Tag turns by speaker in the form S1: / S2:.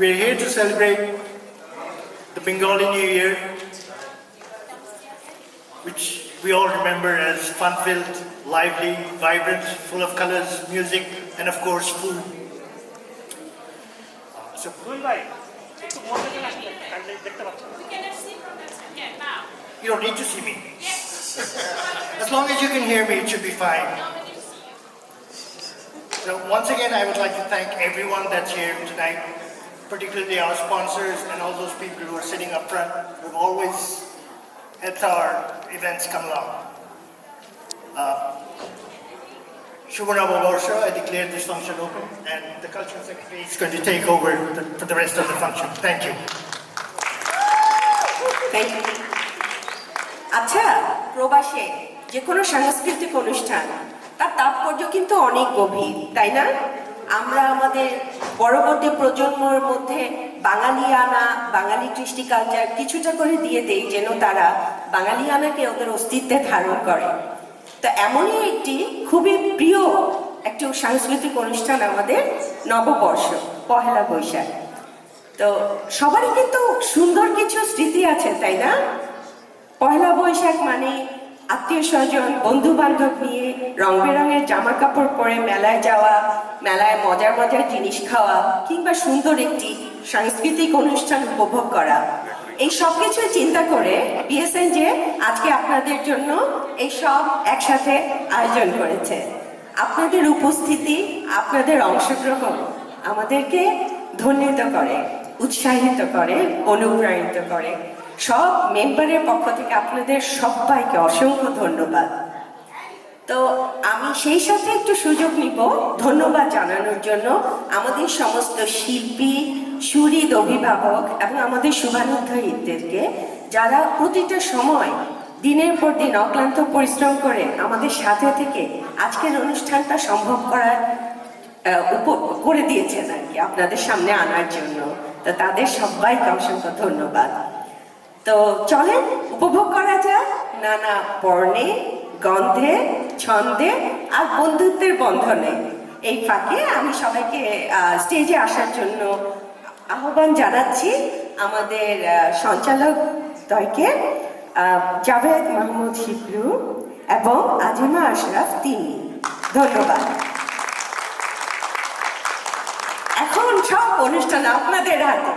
S1: We're here to celebrate the Bengali New Year, which we all remember as fun-filled, lively, vibrant, full of colors, music, and of course food. So, you don't need to see me. As long as you can hear me, it should be fine. So once again, I would like to thank everyone that's here tonight, particularly our sponsors and all those people who are sitting up front, who've always helped our events come along. Shubha Navabarsha, I declare this function open, and the Cultural Secretary is going to take over for the rest of the function. Thank you.
S2: Thank you. আচ্ছা, প্রবাসে যে কোনো সাংস্কৃতিক অনুষ্ঠান তার তাৎপর্য কিন্তু অনেক গভীর, তাই না? আমরা আমাদের পরবর্তী প্রজন্মের মধ্যে বাঙালিয়ানা, বাঙালি কৃষ্টি কালচার কিছুটা করে দিয়ে দেই, যেন তারা বাঙালিয়ানাকে ওদের অস্তিত্বে ধারণ করে। তো এমনই একটি খুবই প্রিয় একটি সাংস্কৃতিক অনুষ্ঠান আমাদের নববর্ষ, পহেলা বৈশাখ। তো সবারই কিন্তু সুন্দর কিছু স্মৃতি আছে, তাই না? পহেলা বৈশাখ মানে আত্মীয় স্বজন, বন্ধু বান্ধব নিয়ে রং বেরঙের জামা কাপড় পরে মেলায় যাওয়া, মেলায় মজার মজার জিনিস খাওয়া, কিংবা সুন্দর একটি সাংস্কৃতিক অনুষ্ঠান উপভোগ করা। এই সব কিছু চিন্তা করে বিএসএন যে আজকে আপনাদের জন্য এই সব একসাথে আয়োজন করেছে। আপনাদের উপস্থিতি, আপনাদের অংশগ্রহণ আমাদেরকে ধন্যিত করে, উৎসাহিত করে, অনুপ্রাণিত করে। সব মেম্বারের পক্ষ থেকে আপনাদের সবাইকে অসংখ্য ধন্যবাদ। তো আমি সেই সাথে একটু সুযোগ নিব ধন্যবাদ জানানোর জন্য আমাদের সমস্ত শিল্পী, সুহৃদ, অভিভাবক এবং আমাদের শুভানুধ্যায়ীদেরকে, যারা প্রতিটা সময় দিনের পর দিন অক্লান্ত পরিশ্রম করে আমাদের সাথে থেকে আজকের অনুষ্ঠানটা সম্ভব করে দিয়েছেন আর কি, আপনাদের সামনে আনার জন্য। তো তাদের সবাইকে অসংখ্য ধন্যবাদ। তো চলেন উপভোগ করা যাক নানা বর্ণে, গন্ধে, ছন্দে আর বন্ধুত্বের বন্ধনে। এই ফাঁকে আমি সবাইকে স্টেজে আসার জন্য আহ্বান জানাচ্ছি আমাদের সঞ্চালক দ্বয়কে, জাভেদ মাহমুদ শিবলু এবং আজিমা আশরাফ তিনি। ধন্যবাদ। এখন সব অনুষ্ঠান আপনাদের হাতে।